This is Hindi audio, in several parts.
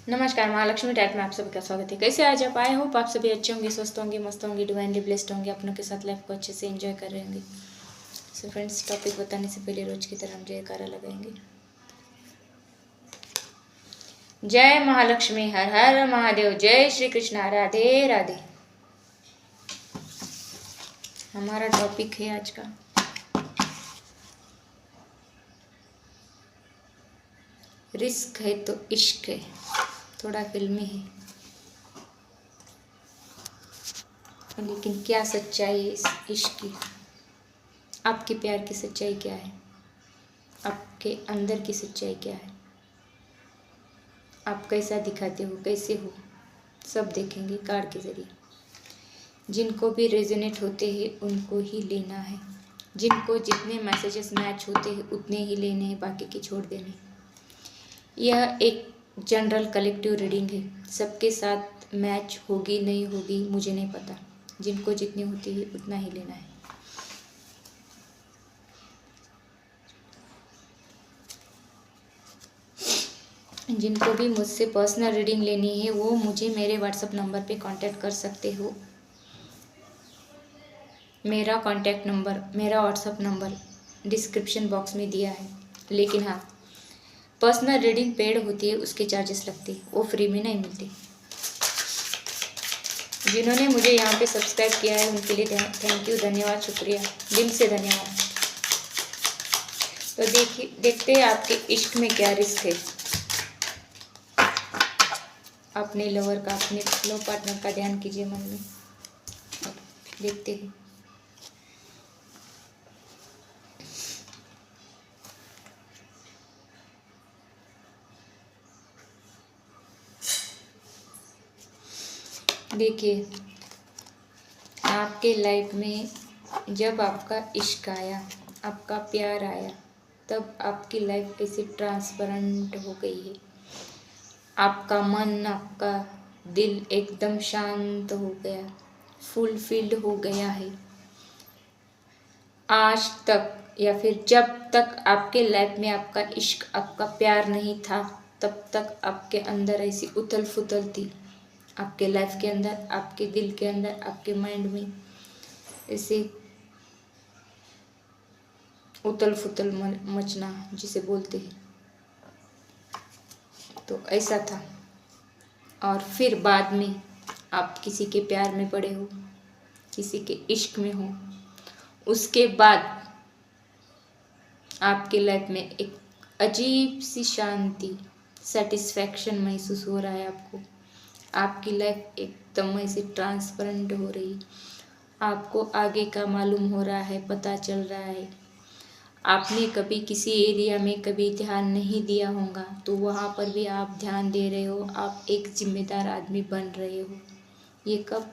नमस्कार, महालक्ष्मी डाइट में आप सभी का स्वागत है। कैसे आज आप आए हो? आप सभी अच्छे होंगे, स्वस्थ होंगे, मस्त होंगे, डिवाइनली ब्लेस्ड होंगे, अपनों के साथ लाइफ को अच्छे से एंजॉय कर रहे होंगे। सो फ्रेंड्स, टॉपिक बताने से पहले रोज की तरह हम जयकारा लगाएंगे। जय महालक्ष्मी, हर हर महादेव, जय श्री कृष्णा, राधे राधे। हमारा टॉपिक है आज का रिस्क है तो इश्क है। थोड़ा फिल्मी है, लेकिन क्या सच्चाई है इस इश्क की? आपके प्यार की सच्चाई क्या है? आपके अंदर की सच्चाई क्या है? आप कैसा दिखाते हो, कैसे हो, सब देखेंगे कार्ड के ज़रिए। जिनको भी रेजोनेट होते हैं उनको ही लेना है। जिनको जितने मैसेजेस मैच होते हैं उतने ही लेने हैं, बाकी के छोड़ देने। यह एक जनरल कलेक्टिव रीडिंग है। सबके साथ मैच होगी नहीं होगी मुझे नहीं पता। जिनको जितनी होती है उतना ही लेना है। जिनको भी मुझसे पर्सनल रीडिंग लेनी है वो मुझे मेरे व्हाट्सएप नंबर पे कांटेक्ट कर सकते हो। मेरा कांटेक्ट नंबर, मेरा व्हाट्सएप नंबर डिस्क्रिप्शन बॉक्स में दिया है। लेकिन हाँ, पर्सनल रीडिंग पेड होती है, उसके चार्जेस लगते हैं, वो फ्री में नहीं मिलते। जिन्होंने मुझे यहाँ पे सब्सक्राइब किया है उनके लिए थैंक यू, धन्यवाद, शुक्रिया, दिल से धन्यवाद। तो देखते हैं आपके इश्क में क्या रिस्क है। अपने लवर का, अपने लव पार्टनर का ध्यान कीजिए मन में। देखते हैं। देखिए, आपके लाइफ में जब आपका इश्क आया, आपका प्यार आया, तब आपकी लाइफ ऐसे ट्रांसपेरेंट हो गई है। आपका मन, आपका दिल एकदम शांत हो गया, फुलफिल्ड हो गया है। आज तक या फिर जब तक आपके लाइफ में आपका इश्क, आपका प्यार नहीं था, तब तक आपके अंदर ऐसी उथल फुथल थी। आपके लाइफ के अंदर, आपके दिल के अंदर, आपके माइंड में ऐसे उथल फुथल मचना जिसे बोलते हैं, तो ऐसा था। और फिर बाद में आप किसी के प्यार में पड़े हो, किसी के इश्क में हो, उसके बाद आपके लाइफ में एक अजीब सी शांति, सेटिस्फैक्शन महसूस हो रहा है आपको। आपकी लाइफ एकदम ऐसे ट्रांसपेरेंट हो रही, आपको आगे का मालूम हो रहा है, पता चल रहा है। आपने कभी किसी एरिया में कभी ध्यान नहीं दिया होगा, तो वहाँ पर भी आप ध्यान दे रहे हो। आप एक जिम्मेदार आदमी बन रहे हो। ये कब?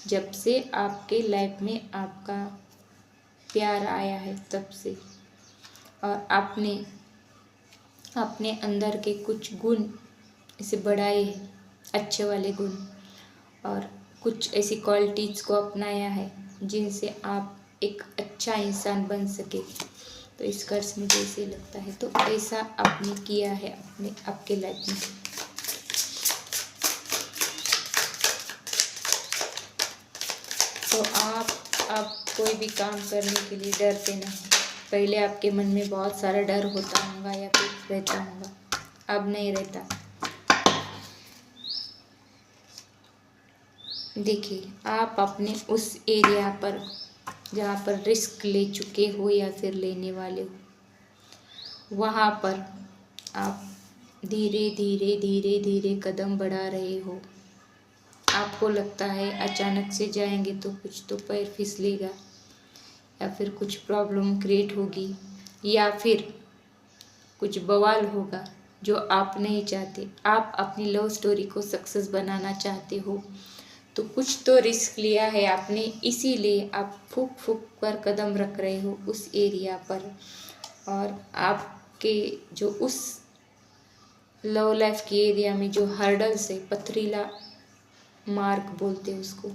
जब से आपके लाइफ में आपका प्यार आया है, तब से। और आपने अपने अंदर के कुछ गुण इसे बढ़ाए हैं, अच्छे वाले गुण, और कुछ ऐसी क्वालिटीज़ को अपनाया है जिनसे आप एक अच्छा इंसान बन सके। तो इस कर्ज में जैसे लगता है, तो ऐसा आपने किया है अपने आपके लाइफ में। तो आप अब कोई भी काम करने के लिए डरते नहीं। पहले आपके मन में बहुत सारा डर होता होगा या फिर रहता होगा, अब नहीं रहता। देखिए, आप अपने उस एरिया पर जहाँ पर रिस्क ले चुके हो या फिर लेने वाले हो, वहाँ पर आप धीरे धीरे धीरे धीरे कदम बढ़ा रहे हो। आपको लगता है अचानक से जाएंगे तो कुछ तो पैर फिसलेगा, या फिर कुछ प्रॉब्लम क्रिएट होगी, या फिर कुछ बवाल होगा जो आप नहीं चाहते। आप अपनी लव स्टोरी को सक्सेस बनाना चाहते हो, तो कुछ तो रिस्क लिया है आपने, इसीलिए आप फूक फूक कर कदम रख रहे हो उस एरिया पर। और आपके जो उस लव लाइफ के एरिया में जो हर्डल्स है, पथरीला मार्ग बोलते हैं उसको,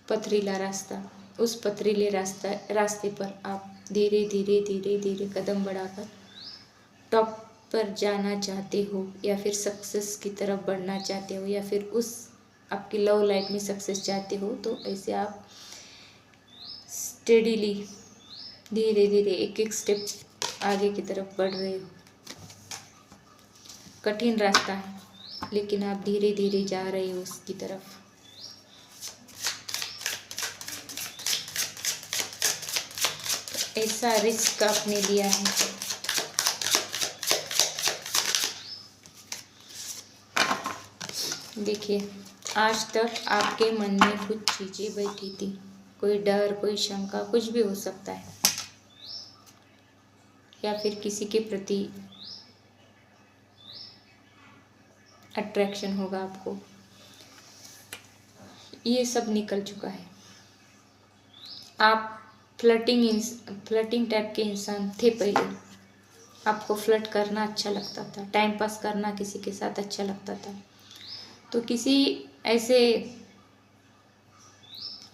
पथरीला रास्ता, उस पथरीले रास्ते पर आप धीरे धीरे धीरे धीरे कदम बढ़ाकर टॉप पर जाना चाहते हो या फिर सक्सेस की तरफ बढ़ना चाहते हो या फिर उस आपकी लव लाइफ में सक्सेस चाहते हो, तो ऐसे आप स्टेडीली धीरे धीरे एक एक स्टेप आगे की तरफ बढ़ रहे हो। कठिन रास्ता है लेकिन आप धीरे धीरे जा रहे हो उसकी तरफ। ऐसा रिस्क आपने लिया है। देखिए, आज तक आपके मन में कुछ चीज़ें बैठी थी, कोई डर, कोई शंका, कुछ भी हो सकता है, या फिर किसी के प्रति अट्रैक्शन होगा आपको। ये सब निकल चुका है। आप फ्लर्टिंग टाइप के इंसान थे पहले। आपको फ्लर्ट करना अच्छा लगता था, टाइम पास करना किसी के साथ अच्छा लगता था। तो किसी ऐसे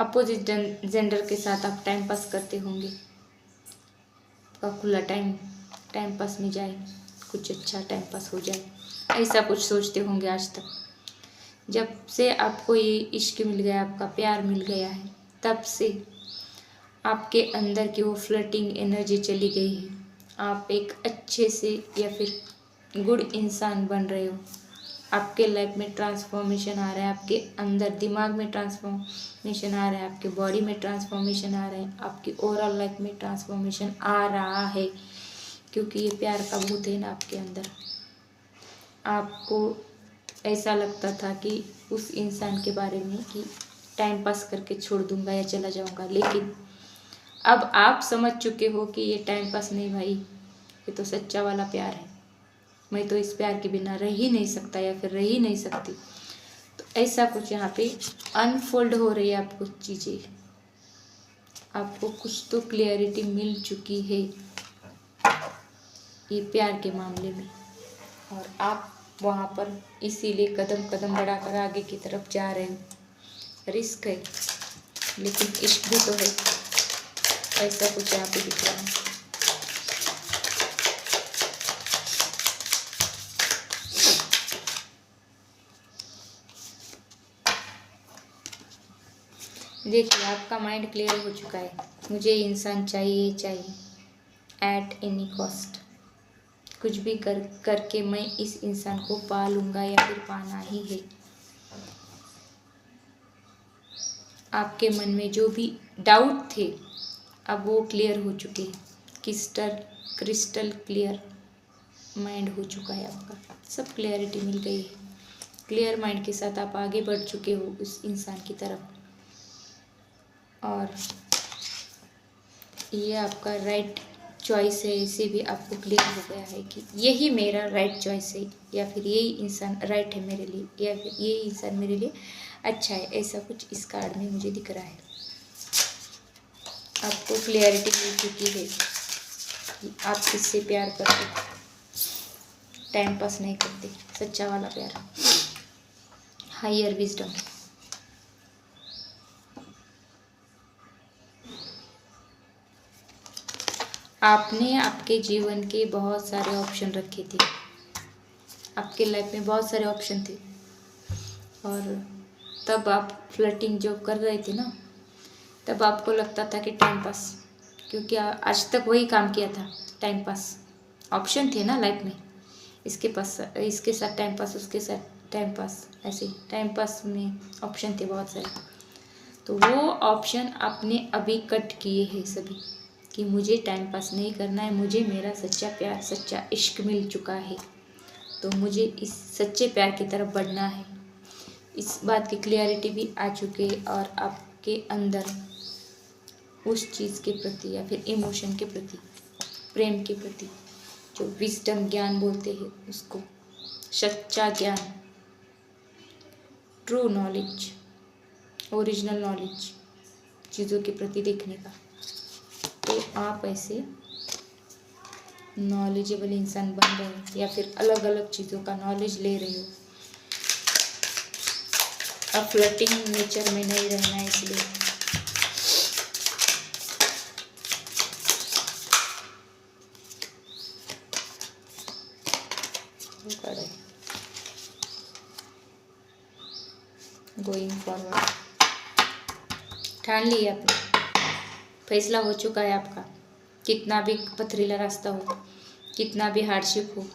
अपोजिट जेंडर के साथ आप टाइम पास करते होंगे। आपका खुला टाइम पास में जाए, कुछ अच्छा टाइम पास हो जाए, ऐसा कुछ सोचते होंगे आज तक। जब से आपको ये इश्क मिल गया, आपका प्यार मिल गया है, तब से आपके अंदर की वो फ्लर्टिंग एनर्जी चली गई है। आप एक अच्छे से या फिर गुड इंसान बन रहे हो। आपके लाइफ में ट्रांसफॉर्मेशन आ रहा है, आपके अंदर दिमाग में ट्रांसफॉर्मेशन आ रहा है, आपके बॉडी में ट्रांसफॉर्मेशन आ रहा है, आपकी ओवरऑल लाइफ में ट्रांसफॉर्मेशन आ रहा है, क्योंकि ये प्यार का भूत है ना आपके अंदर। आपको ऐसा लगता था कि उस इंसान के बारे में कि टाइम पास करके छोड़ दूंगा या चला जाऊंगा, लेकिन अब आप समझ चुके हो कि ये टाइम पास नहीं भाई, ये तो सच्चा वाला प्यार है। मैं तो इस प्यार के बिना रह ही नहीं सकता या फिर रह ही नहीं सकती। तो ऐसा कुछ यहाँ पे अनफोल्ड हो रही है आपको चीज़ें। आपको कुछ तो क्लियरिटी मिल चुकी है ये प्यार के मामले में, और आप वहाँ पर इसीलिए कदम कदम बढ़ाकर आगे की तरफ जा रहे हो। रिस्क है लेकिन इश्क भी तो है। ऐसा कुछ यहाँ पे दिख रहा है। देखिए, आपका माइंड क्लियर हो चुका है। मुझे इंसान चाहिए एट एनी कॉस्ट। कुछ भी करके मैं इस इंसान को पा लूँगा या फिर पाना ही है। आपके मन में जो भी डाउट थे अब वो क्लियर हो चुके हैं। क्रिस्टल क्लियर माइंड हो चुका है आपका। सब क्लियरिटी मिल गई है। क्लियर माइंड के साथ आप आगे बढ़ चुके हो उस इंसान की तरफ, और ये आपका राइट चॉइस है। इसे भी आपको क्लियर हो गया है कि यही मेरा राइट चॉइस है, या फिर यही इंसान राइट है मेरे लिए, या फिर यही इंसान मेरे लिए अच्छा है। ऐसा कुछ इस कार्ड में मुझे दिख रहा है। आपको क्लियरिटी मिल चुकी है कि आप किससे प्यार करते, टाइम पास नहीं करते, सच्चा वाला प्यार, हायर विजडम। आपने आपके जीवन के बहुत सारे ऑप्शन रखे थे। आपके लाइफ में बहुत सारे ऑप्शन थे, और तब आप फ्लर्टिंग जो कर रहे थे ना, तब आपको लगता था कि टाइम पास, क्योंकि आज तक वही काम किया था, टाइम पास। ऑप्शन थे ना लाइफ में, इसके साथ टाइम पास, उसके साथ टाइम पास, ऐसे टाइम पास में ऑप्शन थे बहुत सारे। तो वो ऑप्शन आपने अभी कट किए हैं सभी, कि मुझे टाइम पास नहीं करना है, मुझे मेरा सच्चा प्यार, सच्चा इश्क मिल चुका है, तो मुझे इस सच्चे प्यार की तरफ बढ़ना है। इस बात की क्लियरिटी भी आ चुकी है, और आपके अंदर उस चीज़ के प्रति या फिर इमोशन के प्रति, प्रेम के प्रति, जो विजडम ज्ञान बोलते हैं उसको, सच्चा ज्ञान, ट्रू नॉलेज, ओरिजिनल नॉलेज, चीज़ों के प्रति देखने का। तो आप ऐसे नॉलेजेबल इंसान बन रहे हो, या फिर अलग अलग चीज़ों का नॉलेज ले रहे हो। अब फ्लर्टिंग नेचर में नहीं रहना है, इसलिए कार्ड है, गोइंग फॉरवर्ड। ठान ली आपने, फैसला हो चुका है आपका। कितना भी पथरीला रास्ता हो, कितना भी हार्डशिप हो,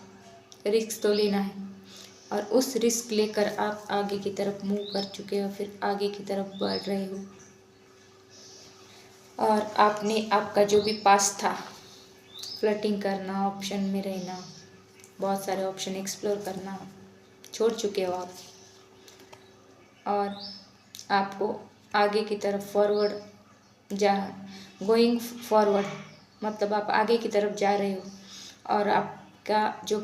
रिस्क तो लेना है। और उस रिस्क लेकर आप आगे की तरफ मूव कर चुके हो, फिर आगे की तरफ बढ़ रहे हो। और आपने आपका जो भी पास था, फ्लर्टिंग करना, ऑप्शन में रहना, बहुत सारे ऑप्शन एक्सप्लोर करना, छोड़ चुके हो आप। और आपको आगे की तरफ फॉरवर्ड गोइंग फॉरवर्ड मतलब आप आगे की तरफ जा रहे हो। और आपका जो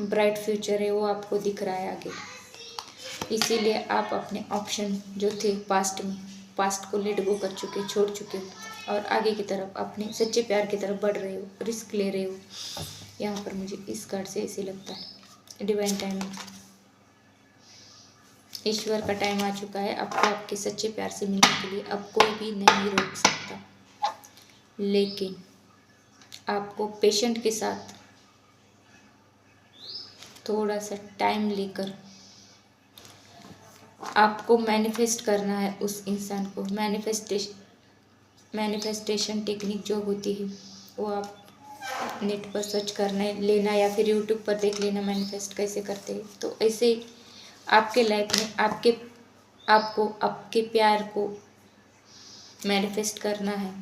ब्राइट फ्यूचर है वो आपको दिख रहा है आगे। इसीलिए आप अपने ऑप्शन जो थे पास्ट को लेट गो कर चुके, छोड़ चुके हो और आगे की तरफ अपने सच्चे प्यार की तरफ बढ़ रहे हो, रिस्क ले रहे हो। यहाँ पर मुझे इस कार्ड से ऐसे लगता है, डिवाइन टाइमिंग, ईश्वर का टाइम आ चुका है आपको आपके सच्चे प्यार से मिलने के लिए। अब कोई भी नहीं रोक सकता, लेकिन आपको पेशेंट के साथ थोड़ा सा टाइम लेकर आपको मैनिफेस्ट करना है उस इंसान को। मैनिफेस्टेशन टेक्निक जो होती है वो आप नेट पर सर्च करना लेना या फिर यूट्यूब पर देख लेना, मैनिफेस्ट कैसे करते हैं। तो ऐसे आपके लाइफ में आपको आपके प्यार को मैनिफेस्ट करना है।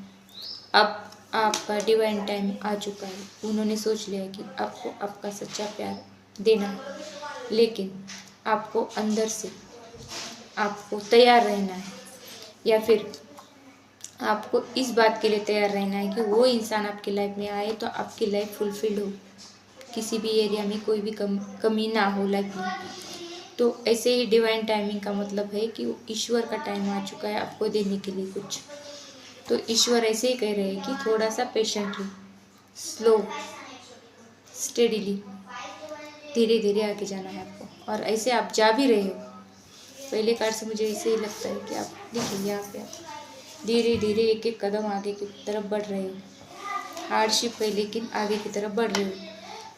अब आपका डिवाइन टाइम आ चुका है, उन्होंने सोच लिया कि आपको आपका सच्चा प्यार देना है, लेकिन आपको अंदर से आपको तैयार रहना है, या फिर आपको इस बात के लिए तैयार रहना है कि वो इंसान आपकी लाइफ में आए तो आपकी लाइफ फुलफिल्ड हो, किसी भी एरिया में कोई भी कमी ना हो लाइफ में। तो ऐसे ही डिवाइन टाइमिंग का मतलब है कि ईश्वर का टाइम आ चुका है आपको देने के लिए कुछ। तो ईश्वर ऐसे ही कह रहे हैं कि थोड़ा सा पेशेंटली, स्लो, स्टेडीली, धीरे धीरे आगे जाना है आपको। और ऐसे आप जा भी रहे हो। पहले कार्ड से मुझे ऐसे ही लगता है कि आप देखिए यहाँ पे आप धीरे धीरे एक एक कदम आगे की तरफ बढ़ रहे हो। हार्डशिप है लेकिन आगे की तरफ बढ़ रहे हो।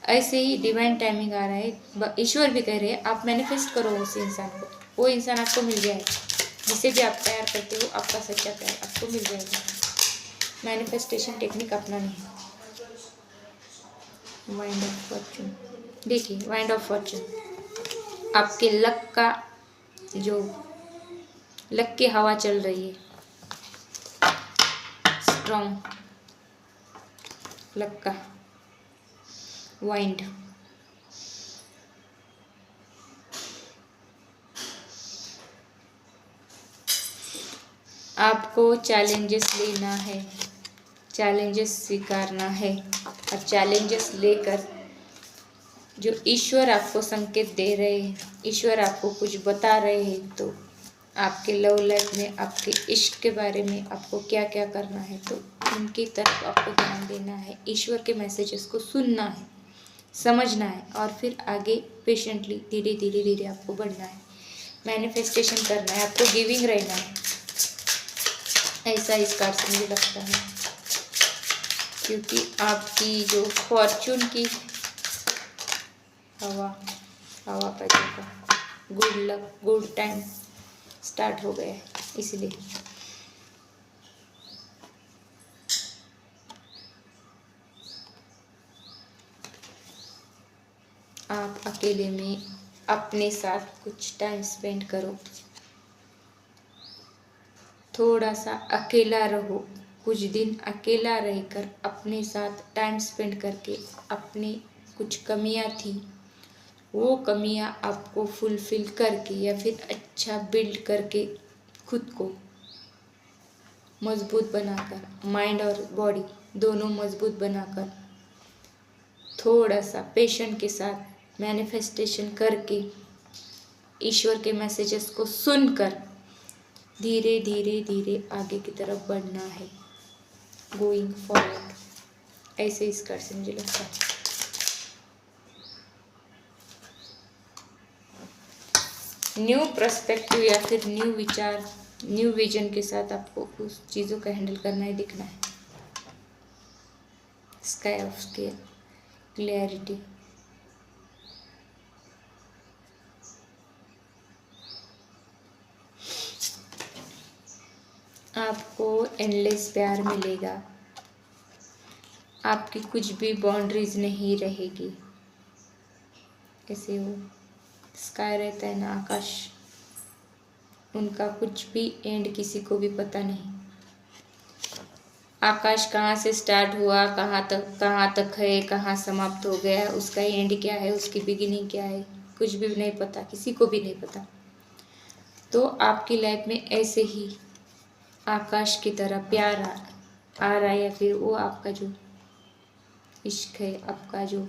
ऐसे ही डिवाइन टाइमिंग आ रहा है। ईश्वर भी कह रहे हैं आप मैनिफेस्ट करो उस इंसान को, वो इंसान आपको मिल जाएगा जिसे भी आप प्यार करते हो। आपका सच्चा प्यार आपको मिल जाएगा। मैनिफेस्टेशन टेक्निक अपनानी है। वाइंड ऑफ फॉर्चून, देखिए वाइंड ऑफ फॉर्चून आपके लक का जो लक की हवा चल रही है, स्ट्रॉन्ग लक का वाइंड। आपको चैलेंजेस लेना है, चैलेंजेस स्वीकारना है और चैलेंजेस लेकर जो ईश्वर आपको संकेत दे रहे हैं, ईश्वर आपको कुछ बता रहे हैं, तो आपके लव लाइफ में, आपके इश्क के बारे में आपको क्या क्या करना है, तो उनकी तरफ आपको ध्यान देना है। ईश्वर के मैसेजेस को सुनना है, समझना है और फिर आगे पेशेंटली धीरे धीरे धीरे आपको बढ़ना है। मैनिफेस्टेशन करना है, आपको गिविंग रहना है। ऐसा इस कार्ड से मुझे लगता है, क्योंकि आपकी जो फॉर्चून की हवा का जो good luck, good time start हो गया है, इसलिए आप अकेले में अपने साथ कुछ टाइम स्पेंड करो, थोड़ा सा अकेला रहो, कुछ दिन अकेला रहकर अपने साथ टाइम स्पेंड करके अपनी कुछ कमियां थी वो कमियां आपको फुलफिल करके या फिर अच्छा बिल्ड करके खुद को मजबूत बनाकर, माइंड और बॉडी दोनों मजबूत बनाकर, थोड़ा सा पेशेंट के साथ मैनिफेस्टेशन करके, ईश्वर के मैसेजेस को सुनकर धीरे धीरे धीरे आगे की तरफ बढ़ना है, गोइंग फॉरवर्ड। ऐसे इस कार्ड से मुझे लगता है। न्यू पर्सपेक्टिव या फिर न्यू विचार, न्यू विजन के साथ आपको उस चीज़ों का हैंडल करना है, दिखना है। स्काई ऑफ क्लैरिटी, आपको एंडलेस प्यार मिलेगा। आपकी कुछ भी बाउंड्रीज नहीं रहेगी। ऐसे वो स्काई रहता है ना, आकाश, उनका कुछ भी एंड किसी को भी पता नहीं। आकाश कहाँ से स्टार्ट हुआ, कहाँ तक है, कहाँ समाप्त हो गया, उसका एंड क्या है, उसकी बिगिनिंग क्या है, कुछ भी नहीं पता, किसी को भी नहीं पता। तो आपकी लाइफ में ऐसे ही आकाश की तरह प्यार आ रहा है, या फिर वो आपका जो इश्क है, आपका जो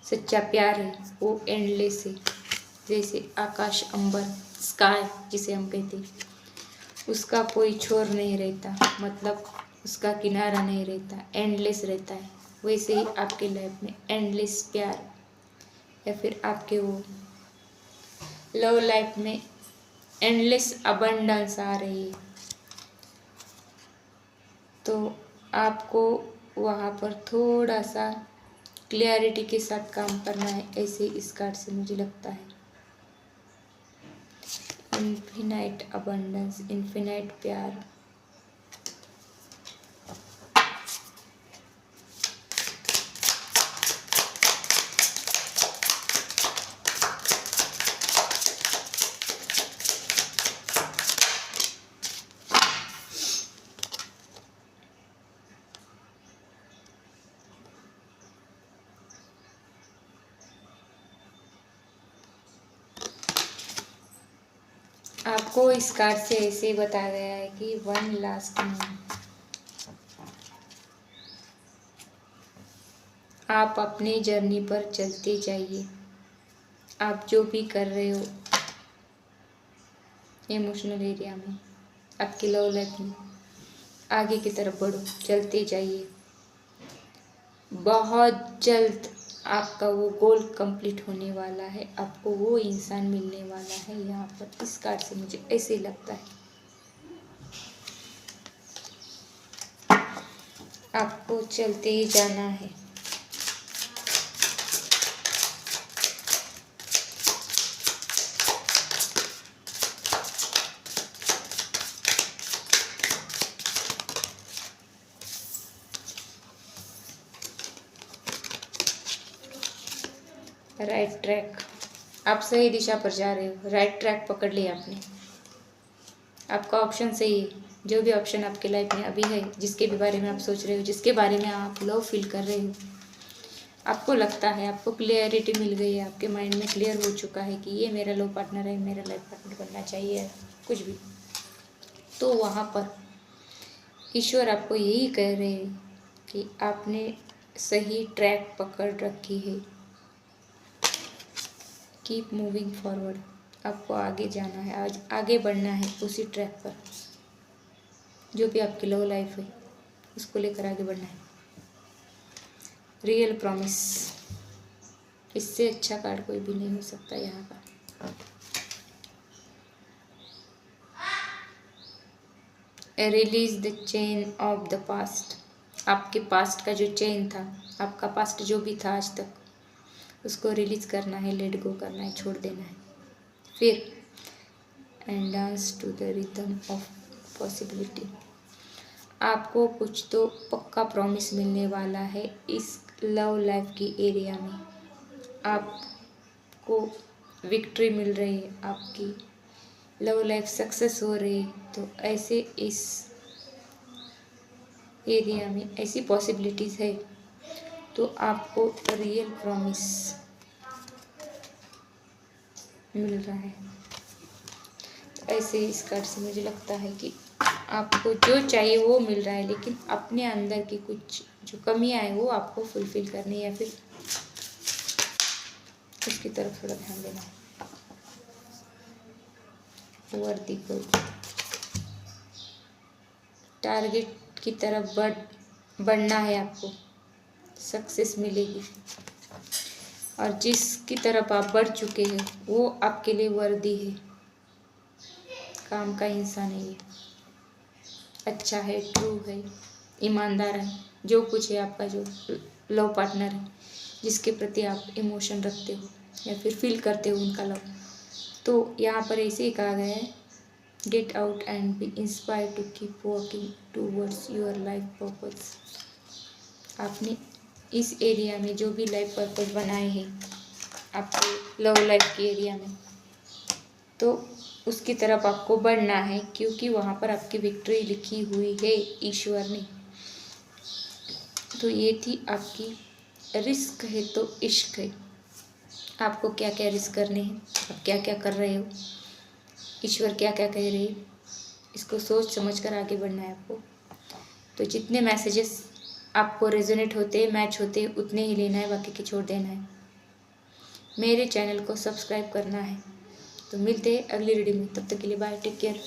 सच्चा प्यार है, वो एंडलेस है। जैसे आकाश, अंबर, स्काई जिसे हम कहते हैं, उसका कोई छोर नहीं रहता, मतलब उसका किनारा नहीं रहता, एंडलेस रहता है। वैसे ही आपके लाइफ में एंडलेस प्यार या फिर आपके वो लव लाइफ में एंडलेस अबंडेंस आ रही है। तो आपको वहाँ पर थोड़ा सा क्लियरिटी के साथ काम करना है, ऐसे इस कार्ड से मुझे लगता है। इन्फिनाइट अबंडेंस, इन्फिनाइट प्यार। आपको इस कार्ड से ऐसे ही बताया गया है कि वन लास्ट मोमेंट, आप अपनी जर्नी पर चलते जाइए। आप जो भी कर रहे हो इमोशनल एरिया में, आपकी लव लाइफ में, आगे की तरफ बढ़ो, चलते जाइए। बहुत जल्द आपका वो गोल कंप्लीट होने वाला है, आपको वो इंसान मिलने वाला है। यहाँ पर इस कार्ड से मुझे ऐसे लगता है आपको चलते ही जाना है। राइट ट्रैक, आप सही दिशा पर जा रहे हो, राइट ट्रैक पकड़ लिया आपने। आपका ऑप्शन सही है। जो भी ऑप्शन आपके लाइफ में अभी है, जिसके भी बारे में आप सोच रहे हो, जिसके बारे में आप लव फील कर रहे हो, आपको लगता है, आपको क्लियरिटी मिल गई है, आपके माइंड में क्लियर हो चुका है कि ये मेरा लव पार्टनर है, मेरा लाइफ पार्टनर बनना चाहिए, कुछ भी, तो वहाँ पर ईश्वर आपको यही कह रहे हैं कि आपने सही ट्रैक पकड़ रखी है। कीप मूविंग फॉरवर्ड, आपको आगे जाना है, आज आगे बढ़ना है उसी ट्रैक पर। जो भी आपकी लव लाइफ है उसको लेकर आगे बढ़ना है। रियल प्रॉमिस, इससे अच्छा कार्ड कोई भी नहीं हो सकता यहाँ का। Release the chain of the past, आपके पास्ट का जो चेन था, आपका पास्ट जो भी था आज तक, उसको रिलीज करना है, लेट गो करना है, छोड़ देना है। फिर and dance to the rhythm of possibility, आपको कुछ तो पक्का प्रॉमिस मिलने वाला है इस लव लाइफ की एरिया में। आपको विक्ट्री मिल रही है, आपकी लव लाइफ सक्सेस हो रही है। तो ऐसे इस एरिया में ऐसी पॉसिबिलिटीज़ है, तो आपको रियल प्रॉमिस मिल रहा है। ऐसे इस कार्ड से मुझे लगता है कि आपको जो चाहिए वो मिल रहा है, लेकिन अपने अंदर की कुछ जो कमियां हैं वो आपको फुलफिल करनी है, या फिर उसकी तरफ थोड़ा ध्यान देना है। वर्दी को टारगेट की तरफ बढ़ना है, आपको सक्सेस मिलेगी, और जिसकी तरफ आप बढ़ चुके हैं वो आपके लिए वर्दी है, काम का इंसान है, ये अच्छा है, ट्रू है, ईमानदार है, जो कुछ है आपका जो लव पार्टनर है, जिसके प्रति आप इमोशन रखते हो या फिर फील करते हो उनका लव। तो यहाँ पर ऐसे ही कहा गया है get out and be inspired to keep walking towards your life purpose. आपने इस एरिया में जो भी लाइफ पर्पस बनाए हैं आपके लव लाइफ के एरिया में, तो उसकी तरफ आपको बढ़ना है, क्योंकि वहाँ पर आपकी विक्ट्री लिखी हुई है ईश्वर ने। तो ये थी आपकी रिस्क है तो इश्क है। आपको क्या क्या रिस्क करने हैं, आप क्या क्या कर रहे हो, ईश्वर क्या क्या कह रहे हैं, इसको सोच समझ कर आगे बढ़ना है आपको। तो जितने मैसेजेस आपको रेजोनेट होते हैं, मैच होते हैं, उतने ही लेना है, बाकी के छोड़ देना है। मेरे चैनल को सब्सक्राइब करना है। तो मिलते हैं अगली वीडियो में, तब तक के लिए बाय, टेक केयर।